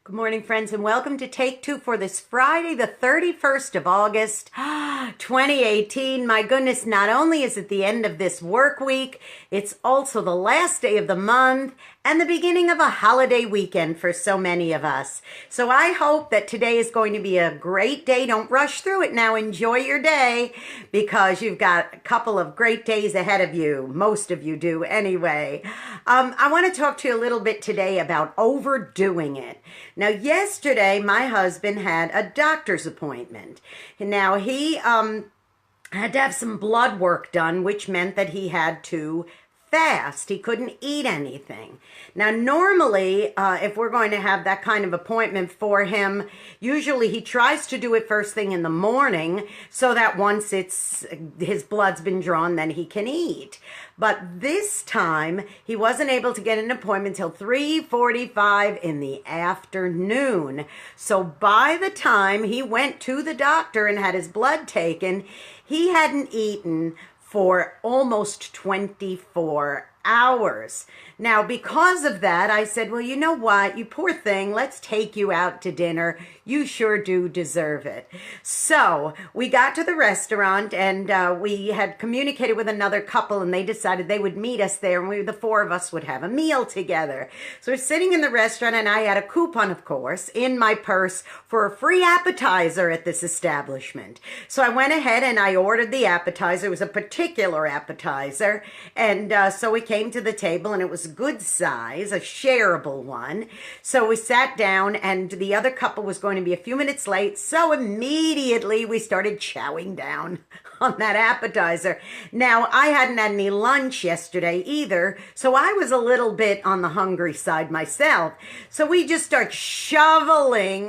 Good morning, friends, and welcome to Take Two for this Friday, the 31st of August, 2018. My goodness, not only is it the end of this work week, it's also the last day of the month and the beginning of a holiday weekend for so many of us. So I hope that today is going to be a great day. Don't rush through it now. Enjoy your day because you've got a couple of great days ahead of you. Most of you do anyway. I want to talk to you a little bit today about overdoing it. Now, yesterday, my husband had a doctor's appointment. Now, he had to have some blood work done, which meant that he had to fast. He couldn't eat anything. Now, normally, if we're going to have that kind of appointment for him, usually he tries to do it first thing in the morning so that once his blood's been drawn, then he can eat. But this time, he wasn't able to get an appointment until 3:45 in the afternoon. So by the time he went to the doctor and had his blood taken, he hadn't eaten for almost 24 hours. Now, because of that, I said, well, you know what, you poor thing, let's take you out to dinner. You sure do deserve it. So we got to the restaurant and we had communicated with another couple and they decided they would meet us there and the four of us would have a meal together. So we're sitting in the restaurant and I had a coupon, of course, in my purse for a free appetizer at this establishment. So I went ahead and I ordered the appetizer. It was a particular appetizer. And so we came to the table and it was a good size, a shareable one. So we sat down and the other couple was going to be a few minutes late. So immediately we started chowing down on that appetizer. Now, I hadn't had any lunch yesterday either, so I was a little bit on the hungry side myself. So we just start shoveling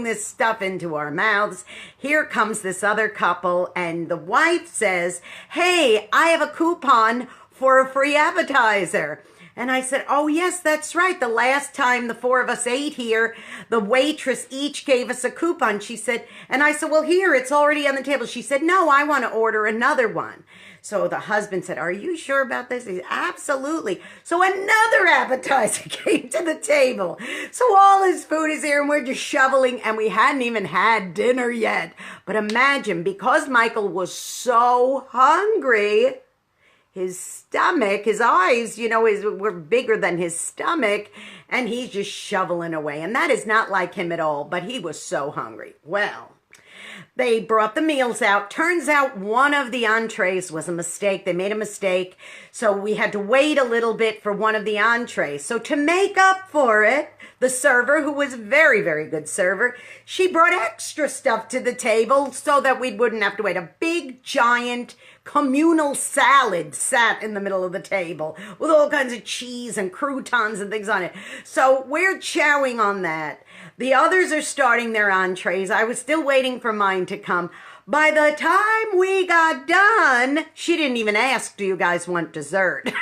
this stuff into our mouths. Here comes this other couple, and the wife says, "Hey, I have a coupon for a free appetizer." And I said, "Oh, yes, that's right. The last time the four of us ate here, the waitress each gave us a coupon." She said, and I said, "Well, here, it's already on the table." She said, "No, I want to order another one." So the husband said, "Are you sure about this?" He said, "Absolutely." So another appetizer came to the table. So all his food is here and we're just shoveling and we hadn't even had dinner yet. But imagine, because Michael was so hungry, his stomach, his eyes, were bigger than his stomach, and he's just shoveling away. And that is not like him at all, but he was so hungry. Well, they brought the meals out. Turns out one of the entrees was a mistake. They made a mistake, so we had to wait a little bit for one of the entrees. So to make up for it, the server, who was a very, very good server, she brought extra stuff to the table so that we wouldn't have to wait. A big, giant communal salad sat in the middle of the table with all kinds of cheese and croutons and things on it. So we're chowing on that. The others are starting their entrees. I was still waiting for mine to come. By the time we got done, she didn't even ask, "Do you guys want dessert?"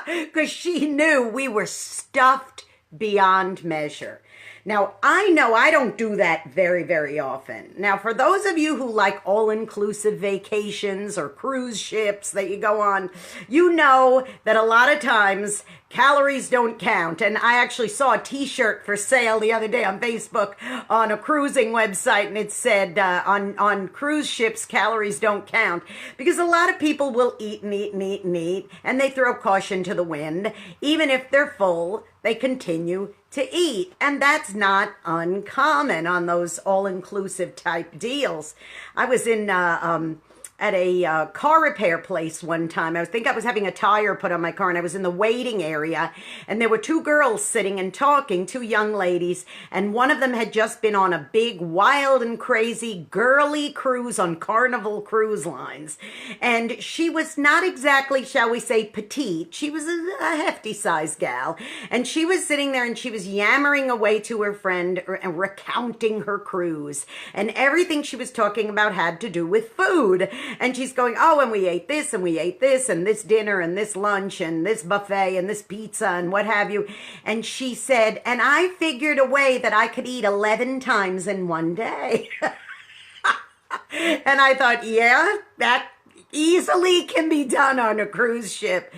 Because she knew we were stuffed beyond measure. Now, I know I don't do that very, very often. Now, for those of you who like all-inclusive vacations or cruise ships that you go on, you know that a lot of times calories don't count. And I actually saw a t-shirt for sale the other day on Facebook on a cruising website, and it said on cruise ships, calories don't count. Because a lot of people will eat and eat and eat and eat, and they throw caution to the wind. Even if they're full, they continue to eat. And that's not uncommon on those all-inclusive type deals. I was in at a car repair place one time. I think I was having a tire put on my car, and I was in the waiting area, and there were two girls sitting and talking, two young ladies, and one of them had just been on a big, wild and crazy girly cruise on Carnival Cruise Lines. And she was not exactly, shall we say, petite. She was a hefty-sized gal, and she was sitting there and she was yammering away to her friend and recounting her cruise, and everything she was talking about had to do with food. And she's going, "Oh, and we ate this, and we ate this, and this dinner, and this lunch, and this buffet, and this pizza, and what have you." And she said, "And I figured a way that I could eat 11 times in one day." And I thought, yeah, that easily can be done on a cruise ship.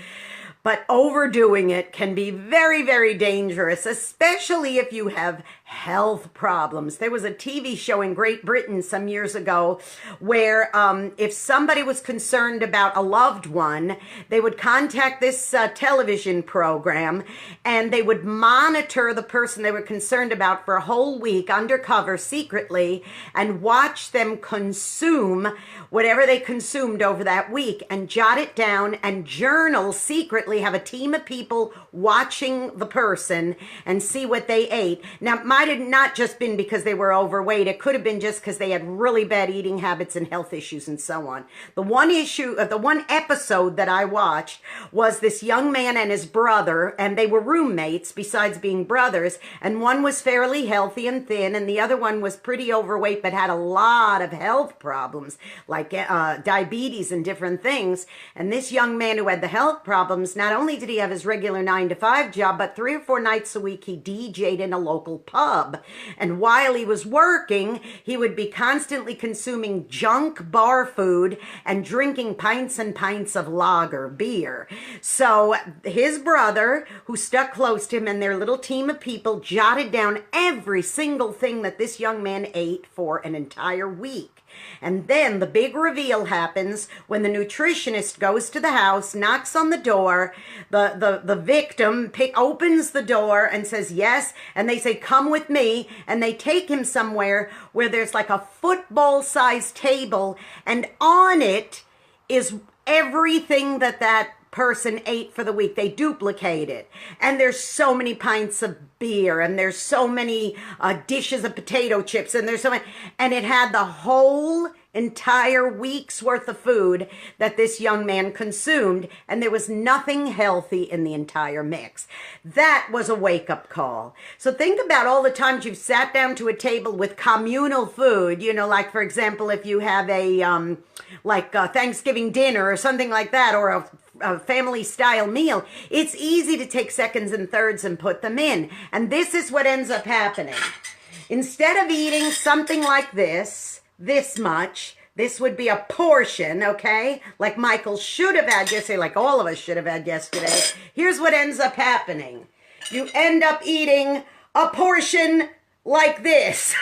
But overdoing it can be very, very dangerous, especially if you have health problems. There was a TV show in Great Britain some years ago where if somebody was concerned about a loved one, they would contact this television program and they would monitor the person they were concerned about for a whole week undercover secretly and watch them consume whatever they consumed over that week and jot it down and journal secretly, have a team of people watching the person and see what they ate. Now, it might have not just been because they were overweight. It could have been just because they had really bad eating habits and health issues and so on. The one episode that I watched was this young man and his brother, and they were roommates besides being brothers, and one was fairly healthy and thin, and the other one was pretty overweight but had a lot of health problems, like diabetes and different things. And this young man who had the health problems, not only did he have his regular 9-to-5 job, but 3 or 4 nights a week he DJ'd in a local pub. And while he was working, he would be constantly consuming junk bar food and drinking pints and pints of lager beer. So his brother, who stuck close to him, and their little team of people jotted down every single thing that this young man ate for an entire week. And then the big reveal happens when the nutritionist goes to the house, knocks on the door, the victim opens the door and says yes, and they say, come with me, and they take him somewhere where there's like a football-sized table, and on it is everything that person ate for the week. They duplicate it. And there's so many pints of beer, and there's so many dishes of potato chips, and there's so many, and it had the whole entire week's worth of food that this young man consumed, and there was nothing healthy in the entire mix. That was a wake-up call. So think about all the times you've sat down to a table with communal food, you know, like, for example, if you have a Thanksgiving dinner or something like that, or a family-style meal, it's easy to take seconds and thirds and put them in. And this is what ends up happening. Instead of eating something like this much, this would be a portion, okay? Like Michael should have had yesterday, like all of us should have had yesterday. Here's what ends up happening. You end up eating a portion like this.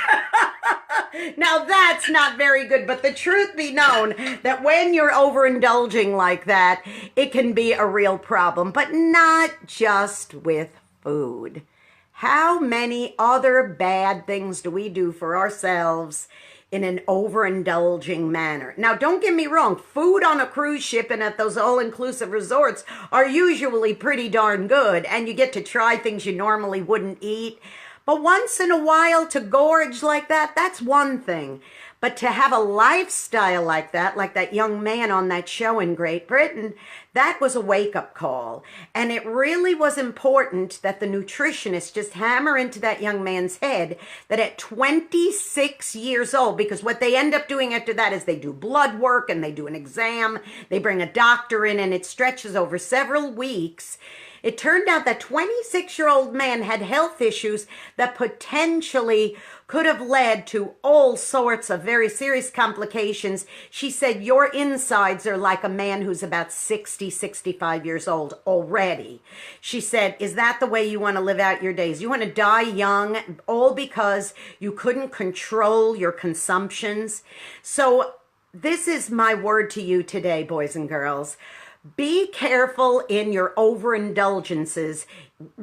Now that's not very good, but the truth be known that when you're overindulging like that, it can be a real problem, but not just with food. How many other bad things do we do for ourselves in an overindulging manner? Now, don't get me wrong, food on a cruise ship and at those all-inclusive resorts are usually pretty darn good, and you get to try things you normally wouldn't eat. But once in a while to gorge like that, that's one thing. But to have a lifestyle like that young man on that show in Great Britain, that was a wake-up call. And it really was important that the nutritionist just hammer into that young man's head that at 26 years old, because what they end up doing after that is they do blood work and they do an exam, they bring a doctor in, and it stretches over several weeks. It turned out that 26-year-old man had health issues that potentially could have led to all sorts of very serious complications. She said, your insides are like a man who's about 60, 65 years old already. She said, is that the way you want to live out your days? You want to die young, all because you couldn't control your consumptions? So this is my word to you today, boys and girls. Be careful in your overindulgences,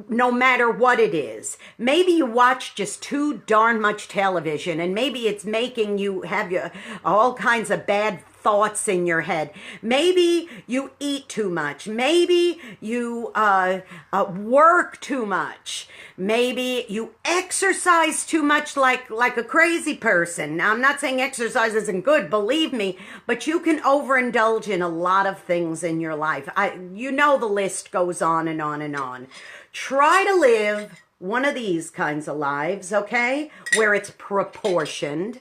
no matter what it is. Maybe you watch just too darn much television, and maybe it's making you have all kinds of bad thoughts in your head. Maybe you eat too much. Maybe you work too much. Maybe you exercise too much like a crazy person. Now, I'm not saying exercise isn't good, believe me, but you can overindulge in a lot of things in your life. You know the list goes on and on and on. Try to live one of these kinds of lives, okay, where it's proportioned,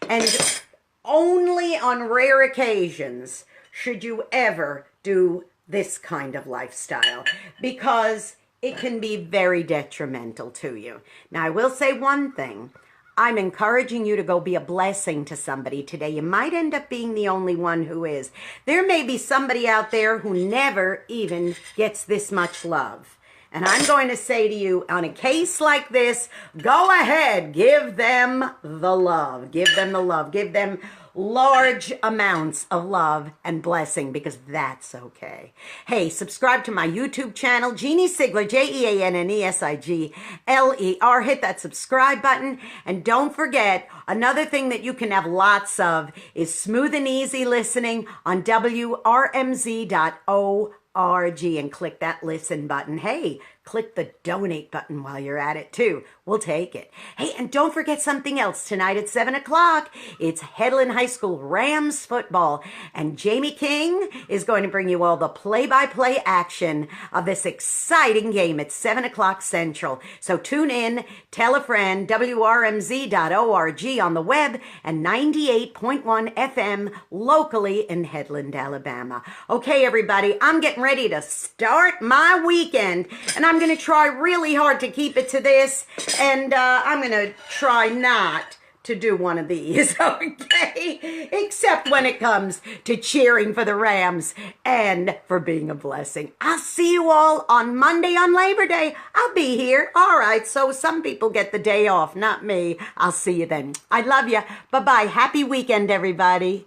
and only on rare occasions should you ever do this kind of lifestyle, because it can be very detrimental to you. Now, I will say one thing. I'm encouraging you to go be a blessing to somebody today. You might end up being the only one who is. There may be somebody out there who never even gets this much love. And I'm going to say to you, on a case like this, go ahead, give them the love. Give them the love. Give them large amounts of love and blessing, because that's okay. Hey, subscribe to my YouTube channel, Jeannie Sigler, Jeannesigler. Hit that subscribe button. And don't forget, another thing that you can have lots of is smooth and easy listening on WRMZ.org. And click that listen button. Hey, click the donate button while you're at it too. We'll take it. Hey, and don't forget something else. Tonight at 7 o'clock, it's Headland High School Rams football. And Jamie King is going to bring you all the play-by-play action of this exciting game at 7 o'clock Central. So tune in, tell a friend, WRMZ.org on the web, and 98.1 FM locally in Headland, Alabama. Okay, everybody, I'm getting ready to start my weekend, and I'm going to try really hard to keep it to this, and I'm going to try not to do one of these, okay? Except when it comes to cheering for the Rams and for being a blessing. I'll see you all on Monday on Labor Day. I'll be here. All right, so some people get the day off, not me. I'll see you then. I love you. Bye-bye. Happy weekend, everybody.